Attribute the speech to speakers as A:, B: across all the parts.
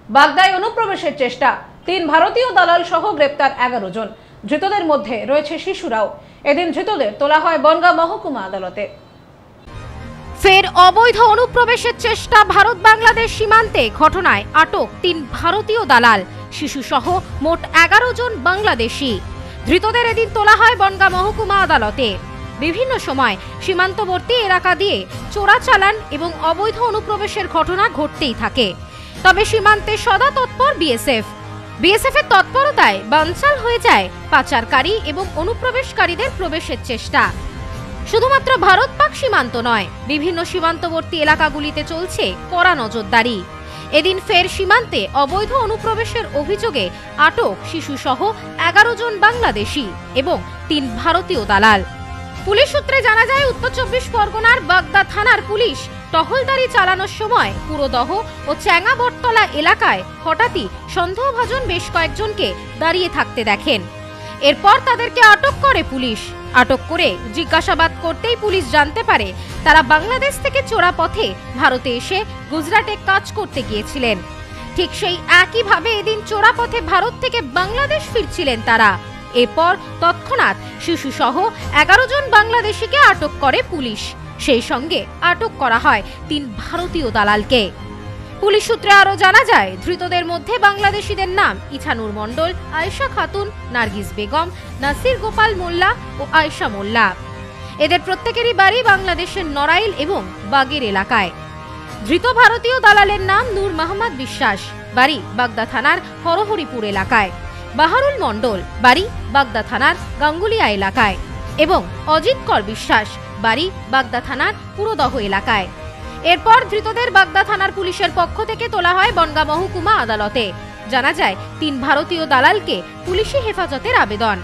A: বাগদায় অনুপ্রবেশের চেষ্টা, 3 ভারতীয় দালাল সহ গ্রেপ্তার 11 জন। ধৃতদের মধ্যে রয়েছে শিশুরাও। এদিন ধৃতদের তোলা হয় বনগাঁ মহকুমা আদালতে।
B: ফের অবৈধ অনুপ্রবেশের চেষ্টা ভারত বাংলাদেশ সীমান্তে, ঘটনায় আটক 3 ভারতীয় দালাল, শিশুসহ মোট 11 জন বাংলাদেশি। ধৃতদের এদিন তোলা হয় বনগাঁ মহকুমা আদালতে। বিভিন্ন সময় সীমান্তবর্তী এলাকা দিয়ে চোরাচালান এবং অবৈধ অনুপ্রবেশের ঘটনা ঘটতেই থাকে। তবে সীমান্তে সদা তৎপর বিএসএফ এর তৎপরতায় বানচাল হয়ে যায় পাচারকারী এবং অনুপ্রবেশকারীদের প্রবেশের চেষ্টা। শুধুমাত্র ভারত পাক সীমান্ত নয়, বিভিন্ন সীমান্তবর্তী এলাকাগুলিতে চলছে কড়া নজরদারি। এদিন ফের সীমান্তে অবৈধ অনুপ্রবেশের অভিযোগে আটক শিশুসহ 11 জন বাংলাদেশি এবং 3 ভারতীয় দালাল। পুলিশ সূত্রে জানা যায়, উত্তর 24 পরগনার বাগদা থানার পুলিশ টহলদারি চালানোর সময় পুরোদহ ও চ্যাঙ্গাবটতলা এলাকায় হঠাৎই সন্দেহভাজন বেশ কয়েকজনকে দাঁড়িয়ে থাকতে দেখেন। এরপর তাদেরকে আটক করে পুলিশ। আটক করে জিজ্ঞাসাবাদ করতেই পুলিশ জানতে পারে তারা বাংলাদেশ থেকে চোরা পথে ভারতে এসে গুজরাটে কাজ করতে গিয়েছিলেন। ঠিক সেই একইভাবে এদিন চোরা পথে ভারত থেকে বাংলাদেশ ফিরছিলেন তারা। এরপর তৎক্ষণাৎ শিশুসহ 11 জন বাংলাদেশিকে আটক করে পুলিশ। সেই সঙ্গে আটক করা হয় 3 ভারতীয় দালালকে। পুলিশ সূত্রে আরো জানা যায়, ধৃতদের মধ্যে বাংলাদেশিদের নাম ইছানুর মণ্ডল, আয়েশা খাতুন, নার্গিস বেগম, নাসির গোপাল মোল্লা ও আয়েশা মোল্লা। এদের প্রত্যেকেরই বাড়ি বাংলাদেশের নড়াইল এবং বাগের এলাকায়। ধৃত ভারতীয় দালালের নাম নূর মোহাম্মদ বিশ্বাস, বাড়ি বাগদা থানার হরহরিপুর এলাকায়। বাহারুল মণ্ডল, বাড়ি বাগদা থানার গাঙ্গুলিয়া এলাকায় এবং অজিত কর বিশ্বাস, বাড়ি বাগদা থানার পুরোদহ এলাকায়। এরপর ধৃতদের বাগদা থানার পুলিশের পক্ষ থেকে তোলা হয় বনগাঁ মহকুমা আদালতে। জানা যায়, 3 ভারতীয় দালালকে পুলিশি হেফাজতের আবেদন।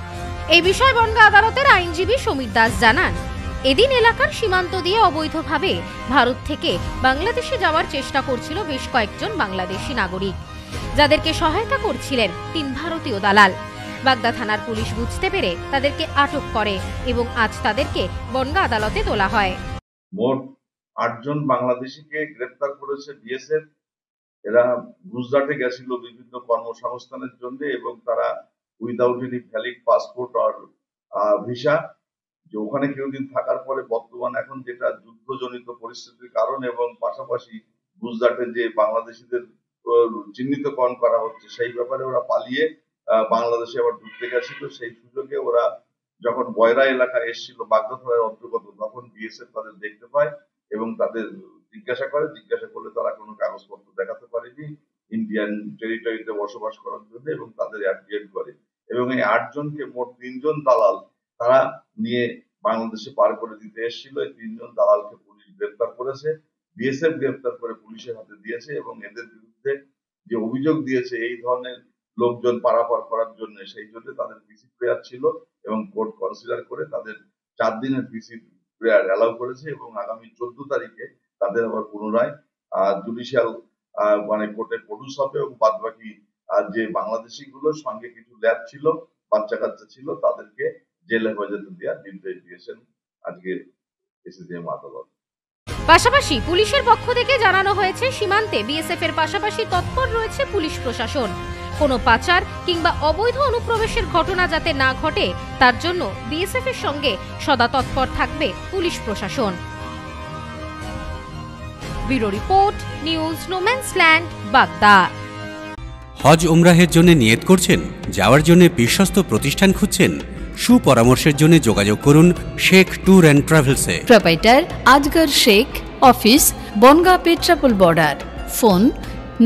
B: এই বিষয়ে বনগাঁ আদালতের আইনজীবী সমীর দাস জানান, এদিন এলাকার সীমান্ত দিয়ে অবৈধভাবে ভারত থেকে বাংলাদেশে যাওয়ার চেষ্টা করছিল বেশ কয়েকজন বাংলাদেশি নাগরিক, যাদেরকে সহায়তা করছিলেন 3 ভারতীয় দালাল। বাগদা থানার পুলিশ বুঝতে পেরে তাদেরকে আটক করে এবং আজ তাদেরকে বনগাঁ আদালতে তোলা হয়।
C: মোট 8 জন বাংলাদেশিকে গ্রেফতার করেছে বিএসএফ। এরা গুজরাটে গেছিল বিভিন্ন কর্মসংস্থানের জন্য এবং তারা উইদাউট এনি ভ্যালিড পাসপোর্ট আর ভিসা, যে ওখানে কিছুদিন থাকার পরে বর্তমান এখন যেটা যুদ্ধজনিত পরিস্থিতির কারণ এবং পাশাপাশি গুজরাটে যে বাংলাদেশিদের চিহ্নিতকরণ করা হচ্ছে সেই ব্যাপারে ওরা পালিয়ে বাংলাদেশে আবার ঢুকতে গেছিল। সেই সুযোগে ওরা যখন বয়রা এলাকায় এসেছিল বাগদা থানার অন্তর্গত, তখন বিএসএফ তাদের দেখতে পায় এবং তাদের জিজ্ঞাসা করলে তারা কোনো কাগজপত্র দেখাতে পারেনি ইন্ডিয়ান টেরিটরিতে বসবাস করার জন্য এবং তাদের অ্যাপ্রিয়েট করে এবং এই 8 জনকে মোট 3 জন দালাল তারা নিয়ে বাংলাদেশে পার করে দিতে এসেছিল। এই 3 জন দালালকে পুলিশ গ্রেফতার করেছে, বিএসএফ গ্রেফতার করে পুলিশের হাতে দিয়েছে এবং এদের বিরুদ্ধে যে অভিযোগ দিয়েছে এই ধরনের লোকজন পারাপার করার জন্য, সেই জন্য তাদের পিসি প্রেয়ার ছিল এবং কোর্ট কনসিডার করে তাদের 4 দিনের পিসি প্রেয়ার অ্যালাউ করেছে এবং আগামী 14 তারিখে তাদের আবার পুনরায় জুডিশিয়াল কোর্টে প্রডিউস হবে এবং বাদ বাকি যে বাংলাদেশি গুলোর সঙ্গে কিছু ল্যাব ছিল, বাচ্চা কাচ্চা ছিল, তাদেরকে জেল হেফাজতে দেওয়ার নির্দেশ দিয়েছেন আজকে এসিজিএম আদালত।
B: পাশাপাশি পুলিশের পক্ষ থেকে জানানো হয়েছে, সীমান্তে বিএসএফ এর পাশাপাশি তৎপর রয়েছে পুলিশ প্রশাসন। কোনো পাচার কিংবা অবৈধ অনুপ্রবেশের ঘটনা যাতে না ঘটে তার জন্য বিএসএফ এর সঙ্গে সদা তৎপর থাকবে পুলিশ প্রশাসন। ব্যুরো রিপোর্ট, নিউজ নোম্যান্সল্যান্ড, বাগদা।
D: হজ উমরাহের জন্য নিয়ত করছেন, যাওয়ার জন্য বিশ্বস্ত প্রতিষ্ঠান খুঁজছেন? সুপরামর্শের জন্য যোগাযোগ করুন শেখ ট্যুর অ্যান্ড ট্রাভেলসে।
E: Proprietor Azgar Sheikh, office Bongaon Petrapole border. Phone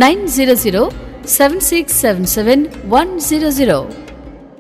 E: 9007677 100।